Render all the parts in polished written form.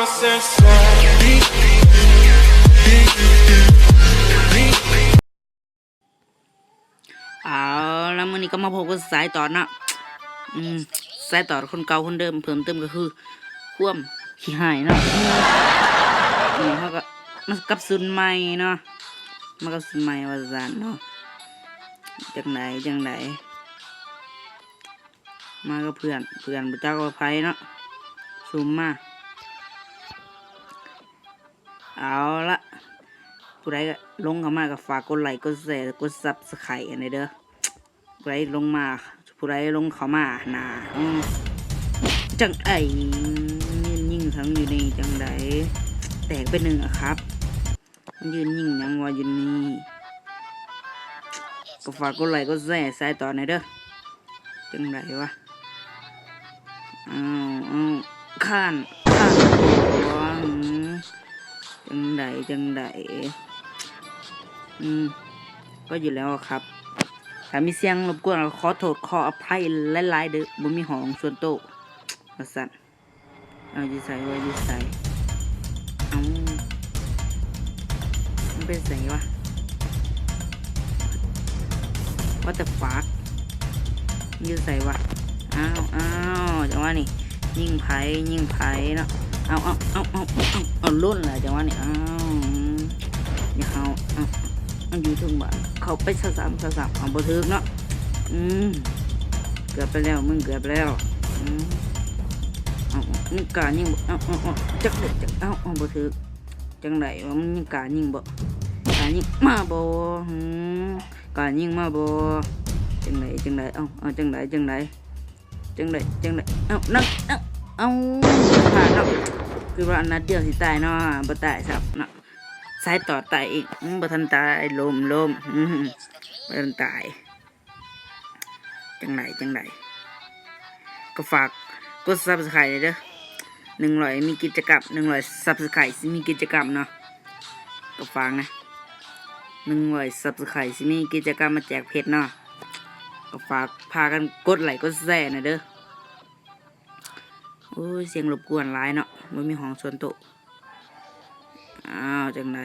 my senses. เอาแล้วมื้อนี้ก็มาพบกับสายต่อเนาะสายต่อคนเก่าคนเดิมเพิ่มเติมก็คือความขี้หายเนาะนี่เขาก็มากับสุนใหม่เนาะมากับสุนใหม่ว่าซั่นเนาะจังไดมากับเพื่อนบ่จักว่าไผเนาะซุมมาเอาละผู้ใดก็ลงเข้ามาก็ฝากกดไลค์กดแชร์กด Subscribe อันนี้เด้อผู้ใดลงมาผู้ใดลงเข้ามาน่ะจังยืนยิงทั้งอยู่นี่จังไดแตกไปหนึ่งอะครับมันยืนยิงยังว่าอยู่นี่ก็ฝากกดไลค์กดแชร์สายต่อหน่อยเด้อจังไดวะข้านจังไดก็อยู่แล้วครับถ้ามีเสียงรบกวนขอโทษขออภัยหลายๆเด้อบ่มีห้องส่วนโต๊ะว่าซั่นอยู่ใส่มันเป็นไสวะว่าแต่ฝากอยู่ใส่วะจังว่านี่ยิงไผเนาะเอาล้นแหละจังว่านี่อย่าเอาอยู่ถึงบ้านเขาไปสามเอาบ่ถึกเนาะเกือบไปแล้วมึงเกือบแล้วมึงกล้ายิงบ่จักเด็กเอาบ่ถึกจังไดว่ามึงยังกล้ายิงบ่กล้ายิงมาบ่กล้ายิงมาบ่จังไดเอาจังไดนั่งผ่านเนาะคือว่านัดเดียวสิตายเนาะบ่ตายซับเนาะสายต่อตายอีกบ่ทันตายลมบ่ทันตายจังไดก็ฝากกด Subscribe เด้อ100มีกิจกรรม100 Subscribe สิมีกิจกรรมเนาะก็ฟังนะ100 Subscribe สิมีกิจกรรมมาแจกเพชรเนาะก็ฝากพากันกดไลค์กดแชร์นะเด้อโอ้ยเสียงรบกวนหลายเนาะบ่มีห้องส่วนโต๊ะจังได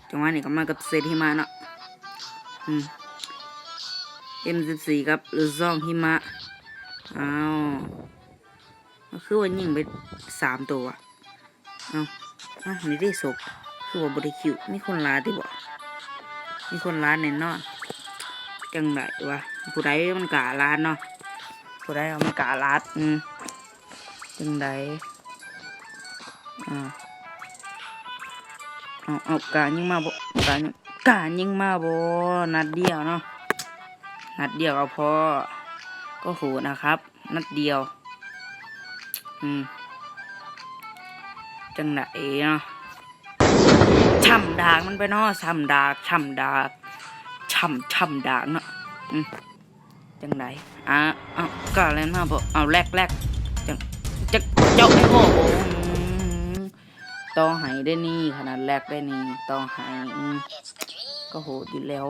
จังหวะนี้ก็มากับเศษหิมะเนาะM14 ครับหรือซองหิมะก็คือว่ายิงไป3ตัวนี่ได้ศพคือว่าบ่ได้คิวมีคนลาติบ่มีคนลาแน่นอนจังไดวะผู้ใดมันกล้าลาดเนาะผู้ใดมันกล้าลาดจังไดกล้ายิงมาบ่กล้ายิงมาบ่นัดเดียวเนาะนัดเดียวก็พอก็โหดนะครับนัดเดียวจังไดเนาะช่ำดากมันไปเนาะช่ำดากช่ำดากเนาะจังไดกล้าเล่นมาบ่เอาแลกจังเจ้าไอ้โง่ต่อให้ได้นี่ขนาดแลกได้นี่ต่อให้ก็โหดอยู่แล้ว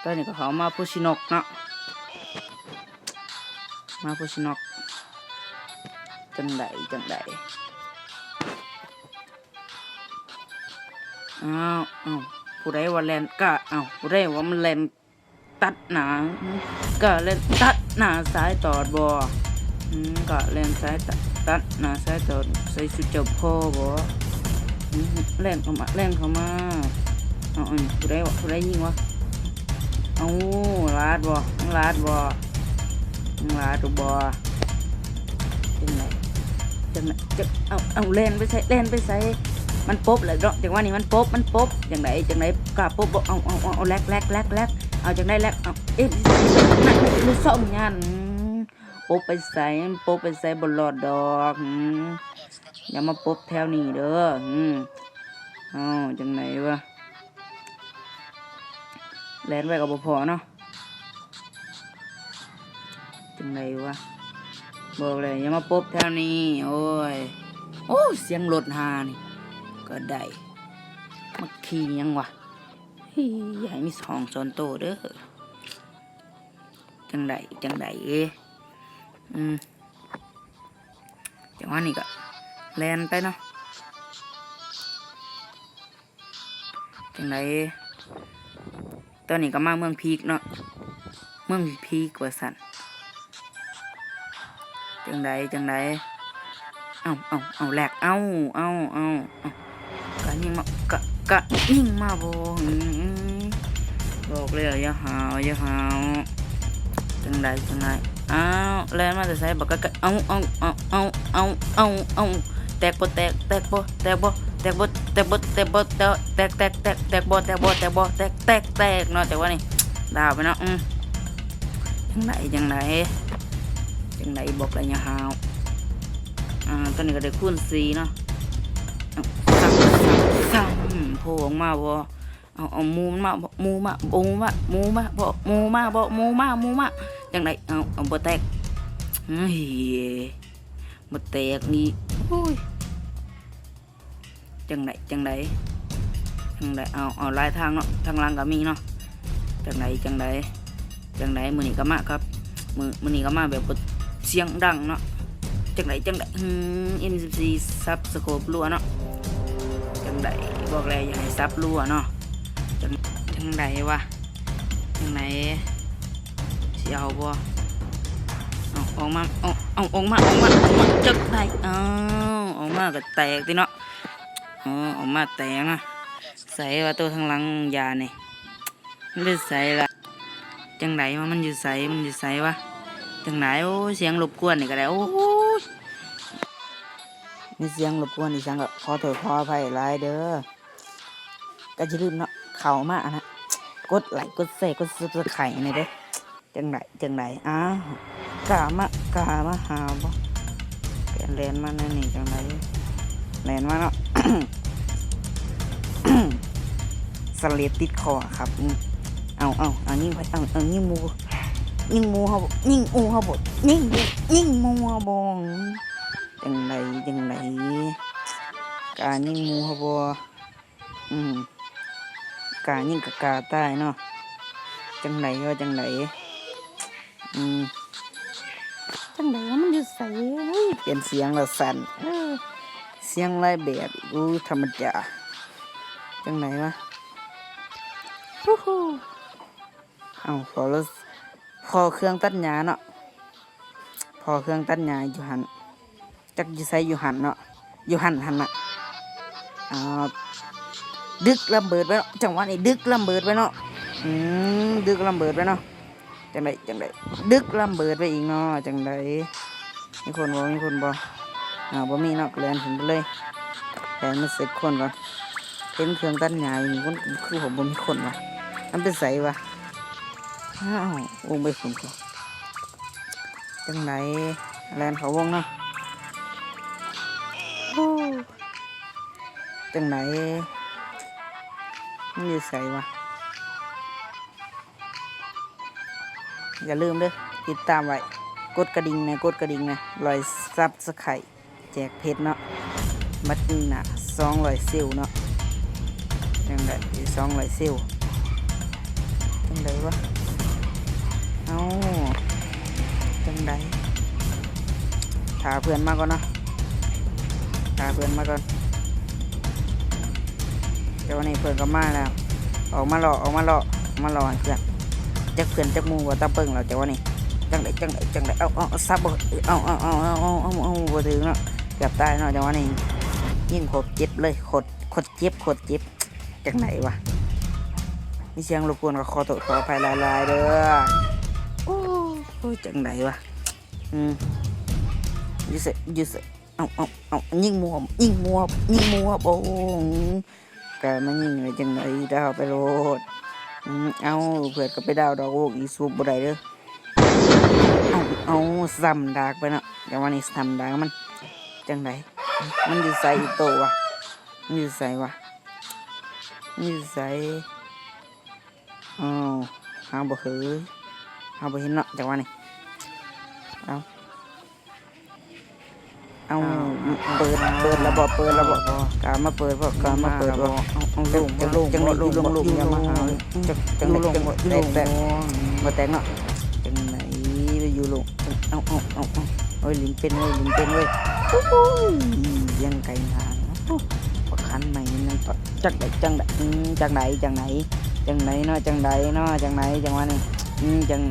ตอนนี้ก็เขามาพุชินกเนาะมาพุชินกจังไดผู้ใดว่าแลนก็ผู้ใดว่ามันแลนตัดหนาก็แลนตัดหนาสายตอดบ่ก็แลนสายตัดหนาสายตอดใส่สุดเจ้าพ่อบ่แลนเข้ามาผู้ใดยิงวะลาดบ่จังไดเล่นไปใส่มันป๊บเลยเนาะจังว่านี่มันป๊บจังไดกล้าป๊บบ่เอาแลกเอาจังไดแลกนั่นลูกซ่อมงานป๊บไปใส่บ่รอดดอกอย่ามาป๊บแถวนี้เด้อจังไดวะแล่นไว้ก็บ่พอเนาะจังไดวะบอกเลยอย่ามาป๊บแถวนี้โอ้เสียงรถหานี่ก็ได้มาขี่ยังวะใหญ่มี2โซนโตเด้อจังได จังหวะนี้ก็แลนไปเนาะจังไดตอนนี้ก็มาเมืองพีกเนาะเมืองพีกว่าสั่นจังไดเอาแหลกเอากะยิงมากะยิงมาบ่บอกเลยอย่าหาวจังไดอ้าวแลนมาแต่ไสบักกะเอาแตกบ่แตกเนาะแต่ว่านี่ดาวไปเนาะจังไดบอกเลยอย่าหาวตอนนี้ก็ได้คูณ4เนาะซ้ำโผล่ออกมาบ่เอาหมูมาจังไดเอาบ่แตกเฮ้ยบ่แตกนี่โอ้ยจังไดเอาหลายทางเนาะทางล่างก็มีเนาะจังไดมื้อนี้ก็มาครับมื้อนี้ก็มาแบบบ่เสียงดังเนาะจังไดM14 ซับสโคปรัวเนาะจังไดบอกแล้วอย่าให้ซับรัวเนาะจังไดวะจังไดสิเอาบ่เอาออกมาจักไดออกมาก็แตกติเนาะออกมาแตกนะใส่ว่าตัวทางหลังยานี่มันจะใส่ละจังไดว่ามันอยู่ใส่วะจังไดโอ้เสียงรบกวนนี่ก็ได้โอ้ยมีเสียงรบกวนอีสังก็ขอโทษขออภัยหลายเด้อก็อย่าลืมเนาะเข้ามานะกดไลค์กดแชร์กดซับสไครบ์นี่เด้อจังไดกล้ามาหาบ่แกนแลนมานั่นนี่จังไดแลนมาเนาะ สเลดติดคอครับเอายิงไปเอายิงมูเฮายิงอูเฮาบ่ยิงมูเฮาบ่จังไดการยิงมูเฮาบ่การยิงกะตายเนาะจังไดว่ามันอยู่ใส่เปลี่ยนเสียงแล้วสั่นเสียงหลายแบบธรรมดาจังไดวะเอาพอเครื่องตัดหญ้าเนาะพอเครื่องตัดหญ้าอยู่หันจักอยู่ไสอยู่หันเนาะอยู่หันน่ะดึกระเบิดไว้เนาะจังหวะนี้ดึกระเบิดไว้เนาะดึกระเบิดไว้เนาะจังไดดึกระเบิดไว้อีกเนาะจังไดมีคนบ่บ่มีเนาะแล่นถึงไปเลยแล่นมาเสร็จคนก่อนเห็นเครื่องตัดหญ้าอยู่นี่คนคือผมบ่มีคนว่ะมันเป็นไสวะวงไปฝุ่นก่อนจังไดแล่นเขาวงเนาะจังไดมันอยู่ไสวะอย่าลืมเด้อติดตามไว้กดกระดิ่งนะรอยซับสไครบ์แจกเพชรเนาะบัดนี้น่ะ200ซิลเนาะจังได200ซิลจังไดวะจังไดถาเพื่อนมาก่อนเนาะเดี๋ยววันนี้เพื่อนก็มาแล้วออกมาหล่อเพื่อนจักเพื่อนจักมูว่าตาเปิงเราเดี๋ยววันนี้จังไดเอาซับเอาบ่ถึงเนาะเกือบตายเนาะเดี๋ยววันนี้ยิ่งโคตรเจ็บเลยโคตรเจ็บจังไดวะมีเสียงรบกวนก็ขอโทษขออภัยหลายๆเด้อโอ้ยจังไดวะยูเสเอายิงมัวบ่กะมายิงเลยจังไดดาวไปโลดเอาเผื่อก็ไปดาวดอกโอกอีสูบบ่ได้เด้อเอาซ้ำดากไปเนาะเดี๋ยววันนี้ซ้ำดากมันจังไดมันอยู่ใส่อีโตวะมันอยู่ใส่หาบ่เห็นเนาะจังว่านี่เอาเปิดระบบการมาเปิดบ่เอาลงจังได๋อยู่ลงอย่ามาหาจังลงแตกบ่แตกเนาะจังไหนไปอยู่ลงเอาโอ้ยลิ้นเป็นเว้ย โอ้ยยังไกลทางประคันใหม่ยังต่อจังไดจังไดจังไดจังไดจังไดเนาะจังไดเนาะจังไดจังว่านี่จัง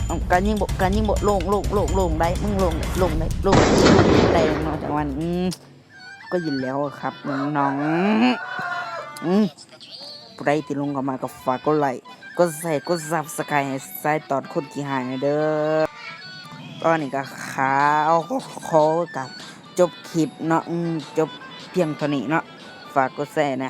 เอาการยิงบ่ลงได้มึงลงได้เนาะจังว่านี่ก็ยินแล้วครับน้องผู้ใดที่ลงเข้ามาก็ฝากกดไลค์กดแชร์กด Subscribe ให้สายตอนคนขี้หายเด้อตอนนี้ก็ขอกับจบคลิปเนาะจบเพียงเท่านี้เนาะฝากกดแชร์นะ